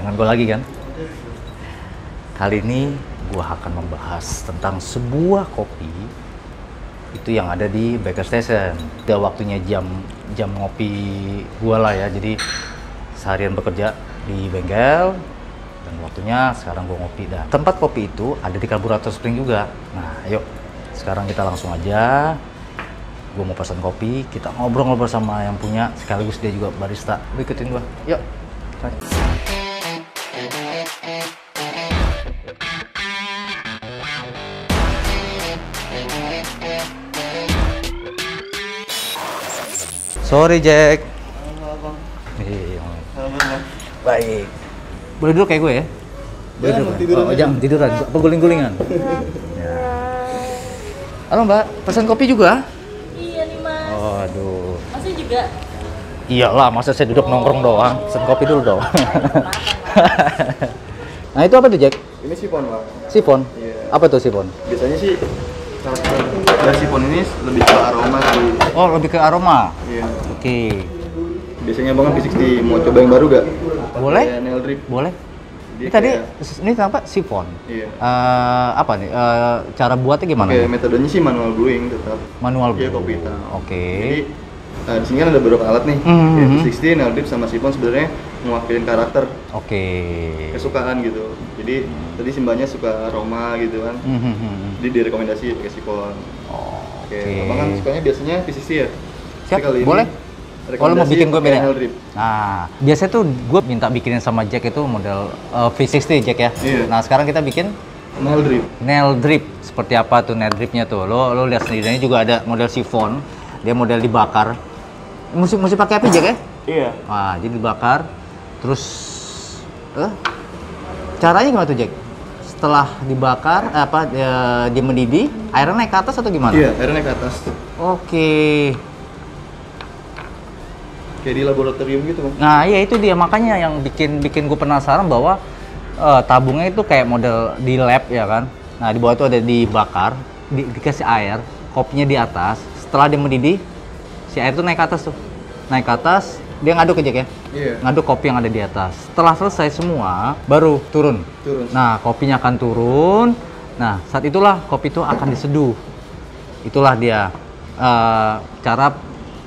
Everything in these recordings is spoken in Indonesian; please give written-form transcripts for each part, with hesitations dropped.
dengan gue lagi kan. Kali ini gue akan membahas tentang sebuah kopi itu yang ada di Baker Station. Udah waktunya jam ngopi gue lah ya. Jadi seharian bekerja di bengkel dan waktunya sekarang gue ngopi. Dan tempat kopi itu ada di Karburator Spring juga. Nah, ayo sekarang kita langsung aja. Gue mau pesan kopi, kita ngobrol-ngobrol sama yang punya, sekaligus dia juga barista. Lu ikutin gue, yuk. Sorry Jack. Baik. Boleh duduk kayak gue ya? Boleh duduk. Jangan tiduran, apa guling-gulingan? Ya. Halo Mbak, pesan kopi juga? Iya nih Mas. Oh, aduh. Masnya juga? Iyalah, masa saya duduk nongkrong doang, pesen kopi dulu dong. Nah itu apa tuh Jack? Ini sifon, Pak. Sifon? Iya. Apa tuh sifon? Biasanya sih dari sifon ini lebih ke aroma sih. Oh, lebih ke aroma? Iya. Oke. Biasanya Bang V60 mau coba yang baru gak? Boleh? Kayak nail drip. Boleh. Dia Ini tadi, kayak- ini kenapa? Sifon? Iya. Apa nih? Cara buatnya gimana? Oke, metodenya sih manual brewing tetap. Manual Iya, brew. kopi hitam. Oke. Jadi di sini kan ada beberapa alat nih. Mhm. Kayak V60, nail drip sama sifon sebenarnya mewakilin karakter, Oke. kesukaan gitu. Jadi tadi simbahnya suka aroma gitu kan. Mhm. Jadi direkomendasi pakai sifon. Oke. Oke, Abang kan sukanya biasanya V60 ya? Siap, Tapi kali ini boleh. Oh, lo mau bikin gue pakai beda? nail drip. Nah, biasanya tuh gue minta bikinin sama Jack itu model V60 Jack ya. Iya. Nah, sekarang kita bikin Nail drip. nail drip. Seperti apa tuh nail dripnya tuh? Lo lihat sendiri. Ini juga ada model sifon. Dia model dibakar. Mesti pakai api Jack ya? Iya. Wah, jadi dibakar. Terus caranya gimana tuh Jack? Setelah dibakar dia mendidih, airnya naik ke atas atau gimana? Iya, airnya naik ke atas. Oke. Kayak di laboratorium gitu, Bang. Nah, iya itu dia makanya yang bikin gue penasaran bahwa tabungnya itu kayak model di lab ya kan. Nah, di bawah itu ada dibakar, dikasih air, kopinya di atas. Setelah dia mendidih, si air itu naik ke atas tuh. Naik ke atas, dia ngaduk aja ya. Iya. Ngaduk kopi yang ada di atas. Setelah selesai semua, baru turun. Turun. Nah, kopinya akan turun. Nah, saat itulah kopi itu akan diseduh. Itulah dia cara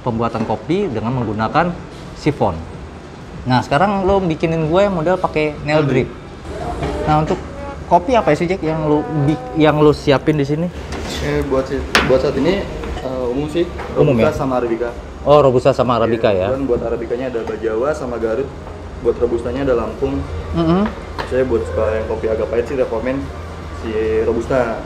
pembuatan kopi dengan menggunakan sifon. Nah, sekarang lo bikinin gue model pakai nail drip. Nah, untuk kopi apa sih Jack yang lo siapin di sini? Buat saat ini umum sih. Umum ya? Robusta sama Arabica. Oh, Robusta sama Arabica Iya, ya. kebetulan buat Arabicanya ada Bajawa sama Garut. Buat Robustanya ada Lampung. Saya buat suka yang kopi agak pahit sih rekomen si Robusta.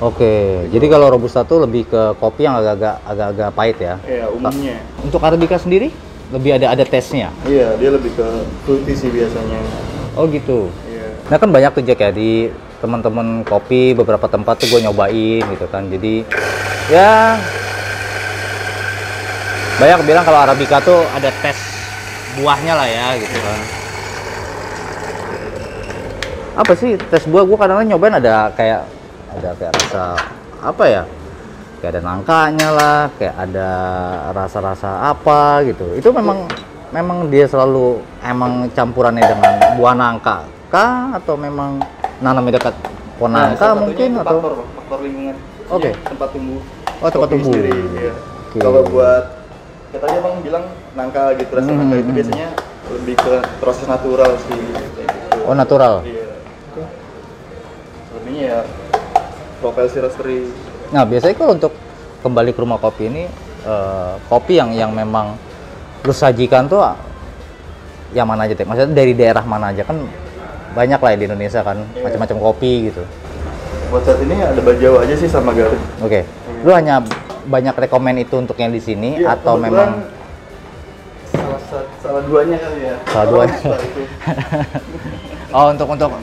Oke, jadi kalau Robusta tuh lebih ke kopi yang agak-agak pahit ya. Iya, umumnya. Untuk Arabica sendiri lebih ada tesnya. Iya, dia lebih ke fruity sih biasanya. Oh gitu. Iya. Nah kan banyak tuh Jack ya di teman-teman kopi beberapa tempat tuh gue nyobain gitu kan. Jadi ya banyak bilang kalau Arabica tuh ada tes buahnya lah ya gitu kan. Apa sih tes buah? Gue kadang-kadang nyobain ada kayak rasa apa ya? Kayak ada nangkanya lah, kayak ada rasa-rasa apa gitu. Itu memang dia selalu emang campurannya dengan buah nangka kah atau memang nanamnya dekat pohon nangka salah mungkin satunya atau faktor lingkungan. Oke. Iya, tempat tumbuh. Oh, tempat Kopi tumbuh. sendiri, iya. Oke. Kalau buat katanya Bang bilang nangka gitu, rasa nangka itu biasanya lebih ke proses natural sih kayak gitu. Oh, natural. Iya. Lebihnya ya profil si roastery. Nah, biasanya kalau untuk kembali ke rumah kopi ini kopi yang memang lu sajikan tuh yang mana aja, Teh? Maksudnya dari daerah mana aja kan banyak lah ya di Indonesia kan, macam-macam kopi gitu. Buat saat ini ada Bajawa aja sih sama Garut. Oke. Lu hanya banyak rekomen itu untuk yang di sini Iya, atau kebetulan memang salah duanya kali ya. Salah duanya. Setelah itu. oh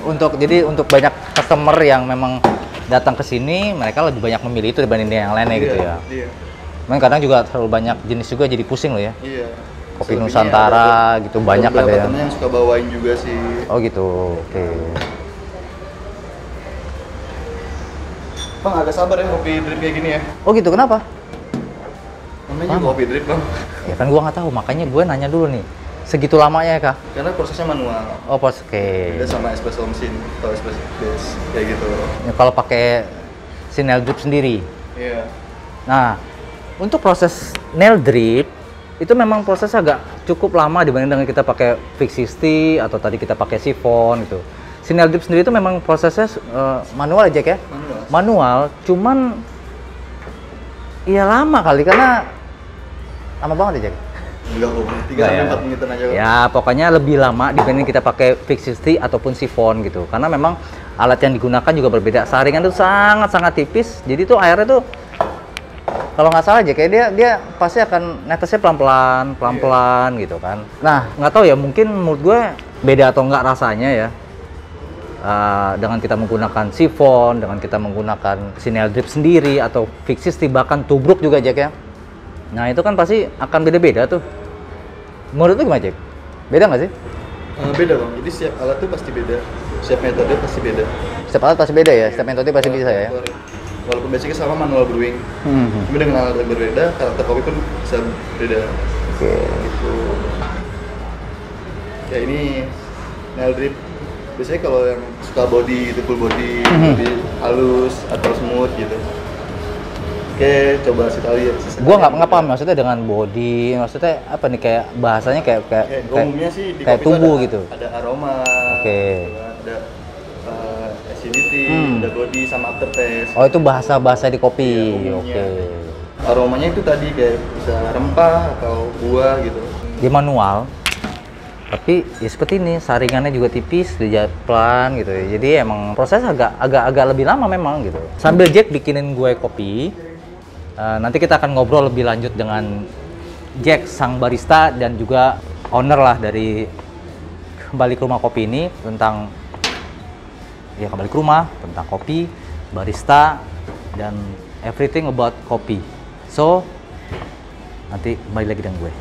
untuk jadi untuk banyak customer yang memang datang ke sini mereka lebih banyak memilih itu dibanding yang lainnya gitu ya. Iya. Memang kadang juga terlalu banyak jenis juga jadi pusing loh ya. Iya. Kopi Selebihnya Nusantara gitu banyak ada beberapa yang. temen yang suka bawain juga sih. Oh gitu. Oke. Bang agak sabar ya kopi drip kayak gini ya. Oh gitu, kenapa? Namanya juga kopi drip bang. Ya kan gua nggak tahu, makanya gue nanya dulu nih. segitu lamanya ya kak? Karena prosesnya manual. Oh oke. Beda sama espresso mesin atau espresso base kayak gitu. Ya, kalau pakai si nail drip sendiri. Iya. Nah, untuk proses nail drip itu memang proses agak cukup lama dibanding dengan kita pakai Fix 60 atau tadi kita pakai sifon gitu. Si nail drip sendiri itu memang prosesnya manual aja ya? Manual, cuman ya lama kali karena lama banget aja. Enggak kok, 3-4 menitan aja. Ya, pokoknya lebih lama dibanding kita pakai Fix 60 ataupun sifon gitu. Karena memang alat yang digunakan juga berbeda. Saringan itu sangat-sangat tipis. Jadi tuh airnya tuh kalau nggak salah aja kayak dia pasti akan netesnya pelan-pelan gitu kan. Nah, nggak tahu ya, mungkin menurut gue beda atau nggak rasanya ya. Dengan kita menggunakan sifon, dengan kita menggunakan si nail drip sendiri atau Fix 60 bahkan tubruk juga Jack ya. Nah, itu kan pasti akan beda-beda tuh. Menurut lu gimana, Jack? Beda nggak sih? Beda bang, jadi setiap alat tuh pasti beda. Setiap metode pasti beda. Setiap alat pasti beda ya? Setiap metode pasti bisa ya? Walaupun basicnya sama manual brewing, tapi dengan alat yang berbeda, karakter kopi pun bisa beda. Oke. Gitu. Ya ini nail drip. Biasanya kalau yang suka body, itu full body, body halus atau smooth gitu. Oke, coba kita lihat. Gua nggak paham maksudnya dengan body, maksudnya apa nih, kayak bahasanya kayak umumnya sih di kayak kopi tubuh ada, gitu. Ada aroma, ada acidity, ada body sama aftertaste. Oh, itu bahasa di kopi. Iya, oke. Aromanya itu tadi kayak bisa rempah atau buah gitu. Dia manual, tapi ya seperti ini, saringannya juga tipis, dia pelan gitu ya. Jadi emang proses agak lebih lama memang gitu. Sambil Jack bikinin gue kopi, nanti kita akan ngobrol lebih lanjut dengan Jack sang barista dan juga owner lah dari Kembali ke Rumah Kopi ini tentang ya kembali ke rumah, tentang kopi, barista dan everything about kopi. So nanti kembali lagi dengan gue.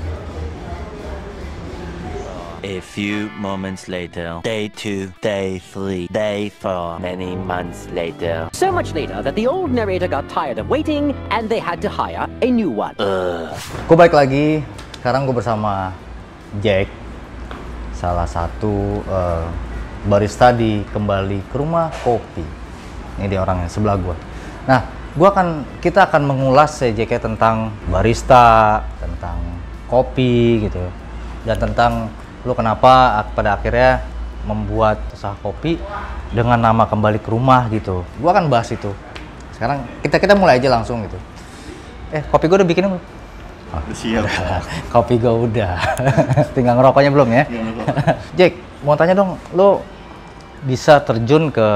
A few moments later, day 2, day 3, day 4, many months later. So much later that the old narrator got tired of waiting and they had to hire a new one. Gue balik lagi, sekarang gue bersama Jack, salah satu barista di Kembali ke Rumah Kopi. Ini dia orangnya sebelah gue. Nah, kita akan mengulas ya Jack ya, tentang barista, tentang kopi gitu, dan tentang lu kenapa pada akhirnya membuat usaha kopi dengan nama Kembali ke Rumah gitu. Gua akan bahas itu. Sekarang kita mulai aja langsung gitu. Kopi gua udah bikin belum? Oh, siap. Kopi gua udah. Tinggal ngerokoknya belum ya? Jack, mau tanya dong, lu bisa terjun ke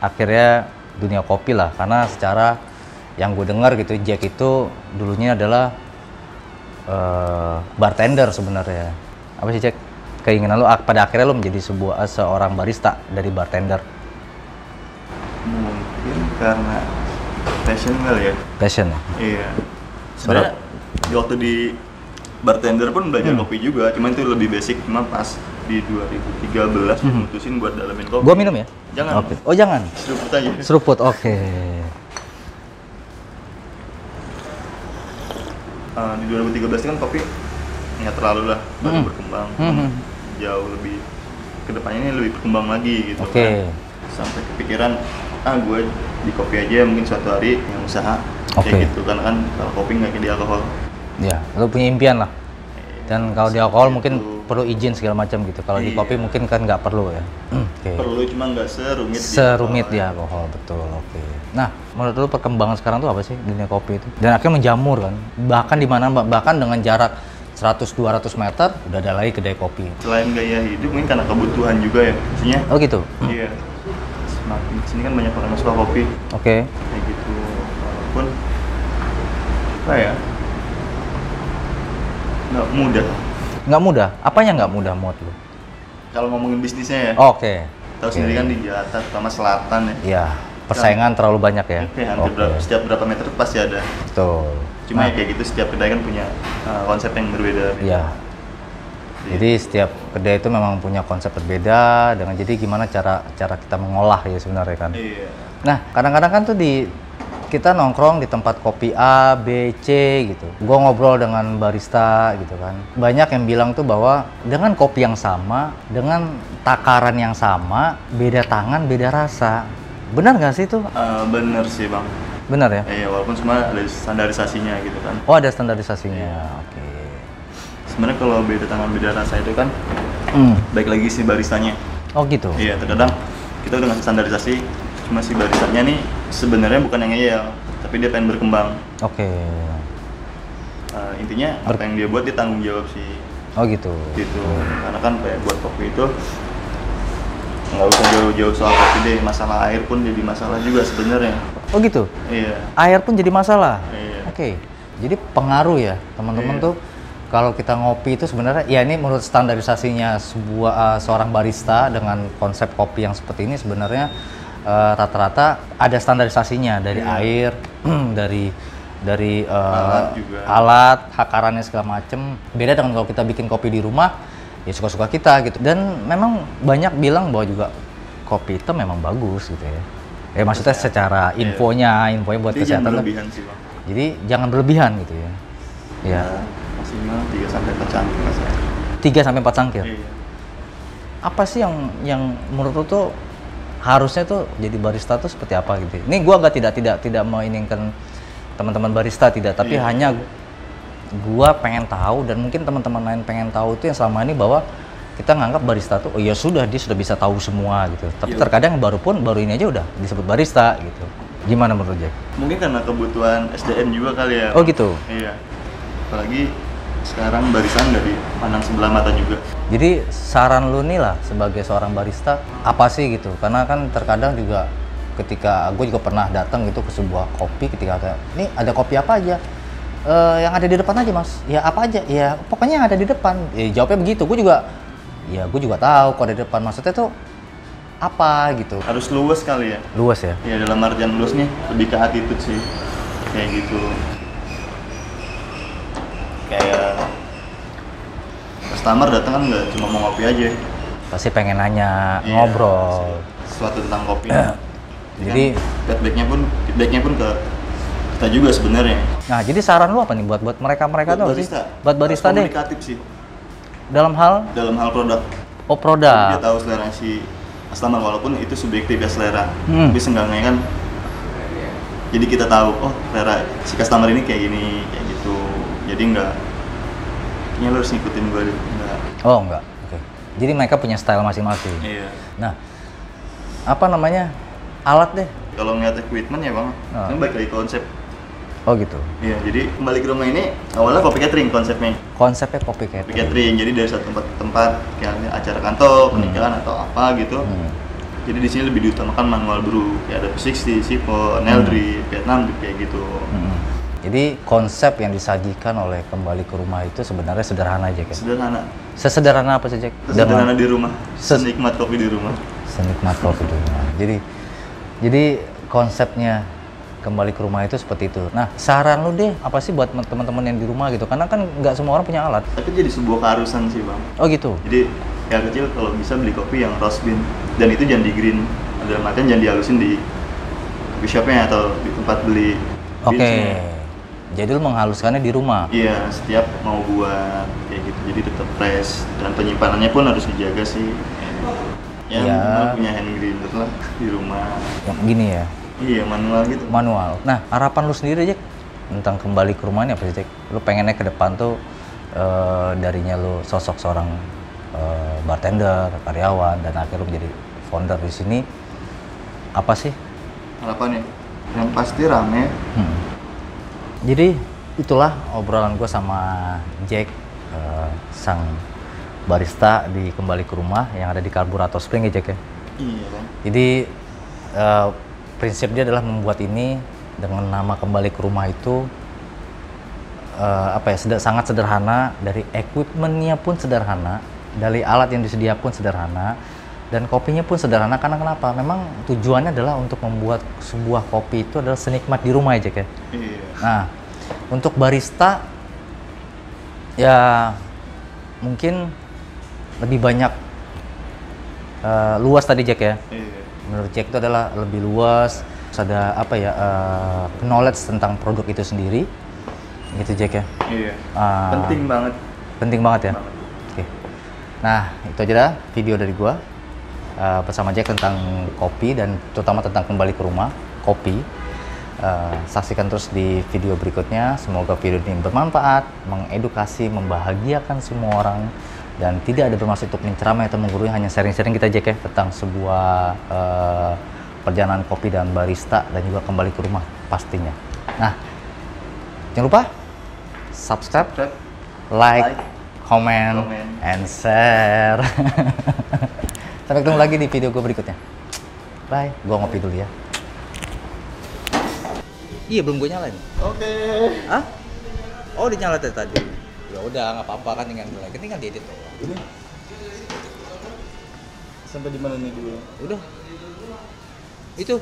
akhirnya dunia kopi lah, karena secara yang gue dengar gitu, Jack itu dulunya adalah bartender sebenarnya. Apa sih Jack keinginan lo pada akhirnya lo menjadi seorang barista dari bartender? Mungkin karena passion kali ya. Passion ya? Iya. Sebenarnya waktu di bartender pun belajar kopi juga, cuman itu lebih basic. Cuma pas di 2013 mutusin buat dalamin kopi. Gua minum ya? Jangan. Okay. Oh jangan? Seruput aja. Seruput, oke. Di 2013 kan kopi nggak terlalu lah baru berkembang, jauh lebih kedepannya ini lebih berkembang lagi gitu kan. Sampai kepikiran gue di kopi aja mungkin suatu hari yang usaha kayak gitu kan kalau kopi nggak kayak di alkohol. Ya, lo punya impian lah. Dan kalau di alkohol mungkin perlu izin segala macam gitu. Kalau di kopi mungkin kan nggak perlu ya. Perlu cuma nggak serumit di alkohol, betul. Nah, menurut lo perkembangan sekarang tuh apa sih dunia kopi itu? Dan akhirnya menjamur kan. Bahkan dengan jarak 100-200 meter udah ada lagi kedai kopi. Selain gaya hidup mungkin karena kebutuhan juga ya maksudnya. Oh gitu? Iya. Semakin kesini kan banyak orang suka kopi. Kayak gitu. Walaupun apa ya, nggak mudah. Apanya nggak mudah menurut lu? Kalau ngomongin bisnisnya ya. Tahu sendiri kan di Jakarta, terutama selatan ya. Iya. Persaingan terlalu banyak ya. Hampir setiap berapa meter pasti ada. Betul. Cuma ya kayak gitu, setiap kedai kan punya konsep yang berbeda. Iya. Jadi setiap kedai itu memang punya konsep berbeda jadi gimana cara kita mengolah ya sebenarnya kan. Iya. Nah, kadang-kadang kan tuh kita nongkrong di tempat kopi A, B, C gitu. Gue ngobrol dengan barista gitu kan. Banyak yang bilang tuh bahwa dengan kopi yang sama, dengan takaran yang sama, beda tangan, beda rasa. Benar nggak sih itu? Bener sih bang. Benar ya? Iya, walaupun semua ada standarisasinya gitu kan. Oh, ada standarisasinya. Oke. Sebenarnya kalau beda tangan beda rasa itu kan baik lagi si baristanya. Oh gitu? Iya, terkadang kita udah ngasih standarisasi, cuma si baristanya nih sebenarnya bukan yang ngeyel, tapi dia pengen berkembang. Oke. Intinya apa yang dia buat dia tanggung jawab sih. Oh gitu? Gitu, karena kan kayak buat kopi itu nggak usah jauh-jauh soal kopi deh, masalah air pun jadi masalah juga sebenarnya. Oh gitu? Iya. Air pun jadi masalah? Iya. Oke, jadi pengaruh ya teman-teman tuh. Kalau kita ngopi itu sebenarnya, ya ini menurut standarisasinya seorang barista dengan konsep kopi yang seperti ini sebenarnya rata-rata ada standarisasinya dari air, dari alat, takarannya segala macem. Beda dengan kalau kita bikin kopi di rumah, ya suka-suka kita gitu. Dan memang banyak bilang bahwa juga kopi hitam memang bagus gitu ya. Ya maksudnya secara infonya buat jadi kesehatan. Jangan berlebihan sih bang. Jadi jangan berlebihan gitu ya. Ya. Maksimal 3-4 cangkir lah saya. 3-4 cangkir? Iya. Apa sih yang menurut lo tuh harusnya tuh jadi barista tuh seperti apa gitu? Ini gua agak tidak menginginkan teman-teman barista tidak, tapi hanya gua pengen tahu dan mungkin teman-teman lain pengen tahu itu yang selama ini bahwa kita nganggap barista tuh oh ya sudah dia sudah bisa tahu semua gitu. Tapi terkadang baru ini aja udah disebut barista gitu. Gimana menurut Jack? Mungkin karena kebutuhan SDM juga kali ya. Oh gitu? Iya. Apalagi sekarang barista nggak dipandang sebelah mata juga. Jadi saran lu nih lah sebagai seorang barista apa sih gitu? Karena kan terkadang juga ketika gue juga pernah datang gitu ke sebuah kopi ketika ada, nih ada kopi apa aja? Yang ada di depan aja mas. Ya apa aja? Ya pokoknya yang ada di depan. Ya jawabnya begitu. Gue juga tahu kok ada di depan. Maksudnya tuh apa gitu? Harus luas kali ya. Luas ya? Ya dalam artian luas nih lebih ke attitude sih. Kayak gitu. Kayak customer datang kan nggak cuma mau ngopi aja, pasti pengen nanya, ngobrol sesuatu tentang kopi. Jadi feedbacknya pun ke kita juga sebenarnya. Nah jadi saran lu apa nih buat mereka tuh sih? Buat barista deh. Komunikatif sih. Dalam hal produk. Oh produk. Dia tahu selera si customer walaupun itu subjektif ya selera. Tapi seenggaknya kan jadi kita tahu oh selera si customer ini kayak gini kayak gitu. Jadi kayaknya lo harus ngikutin gue deh. Oh enggak, oke. Jadi mereka punya style masing-masing. Iya. Nah, apa namanya alat deh? Kalau ngeliat equipment ya bang, ini balik lagi konsep. Oh gitu. Iya, jadi kembali ke rumah ini awalnya kopi catering konsepnya. Konsepnya kopi catering. Jadi dari satu tempat kayak acara kantor, pernikahan atau apa gitu. Jadi di sini lebih diutamakan manual brew, kayak ada P60, Siphon, Nail Drip, Vietnam Drip kayak gitu. Jadi konsep yang disajikan oleh kembali ke rumah itu sebenarnya sederhana aja kan? Sederhana. Sesederhana apa sih Jack? Sederhana di rumah. Senikmat kopi di rumah. Senikmat kopi di rumah. Jadi konsepnya kembali ke rumah itu seperti itu. Nah saran lu deh apa sih buat teman-teman yang di rumah gitu? Karena kan nggak semua orang punya alat. Tapi jadi sebuah keharusan sih bang. Oh gitu. Jadi yang kecil kalau bisa beli kopi yang roast bean dan itu jangan di green. Dalam artian jangan dihalusin di coffee shopnya atau di tempat beli. Oke. Jadi lu menghaluskannya di rumah? Iya, setiap mau buat kayak gitu, jadi tetap fresh dan penyimpanannya pun harus dijaga sih. Ya. Punya hand grinder lah di rumah. Yang gini ya? Iya, manual gitu. Manual. Nah, harapan lu sendiri Jack tentang kembali ke rumah ini apa sih Jack? Lu pengennya ke depan tuh darinya lu sosok seorang bartender, karyawan, dan akhirnya lu menjadi founder di sini. Apa sih? Harapannya? Yang pasti rame. Jadi itulah obrolan gue sama Jack, sang barista di kembali ke rumah yang ada di Karburator Spring ya Jack ya? Iya kan. Jadi prinsip dia adalah membuat ini dengan nama kembali ke rumah itu sangat sederhana, dari equipmentnya pun sederhana, dari alat yang disediakan pun sederhana, dan kopinya pun sederhana. Karena kenapa? Memang tujuannya adalah untuk membuat sebuah kopi itu adalah senikmat di rumah ya Jack ya? Iya. Nah, untuk barista ya mungkin lebih banyak luas tadi Jack ya? Iya. Menurut Jack itu adalah lebih luas, ada apa ya, knowledge tentang produk itu sendiri, gitu Jack ya. Iya. Penting banget. Penting banget ya. Oke. Nah itu aja dah video dari gua bersama Jack tentang kopi dan terutama tentang kembali ke rumah kopi. Saksikan terus di video berikutnya. Semoga video ini bermanfaat, mengedukasi, membahagiakan semua orang, dan tidak ada bermaksud untuk menceramai atau menggurui, hanya sharing-sharing kita Jack ya tentang sebuah perjalanan kopi dan barista dan juga kembali ke rumah pastinya. Nah, jangan lupa subscribe, like, comment, and share. Sampai ketemu lagi di video gue berikutnya. Bye, gue ngopi dulu ya. Iya, belum gue nyalain. Oke. Hah? Oh, dinyala tadi. Ya udah, nggak apa-apa kan, tinggal diedit doang. Ini sampai di mana nih dulu? Udah. Itu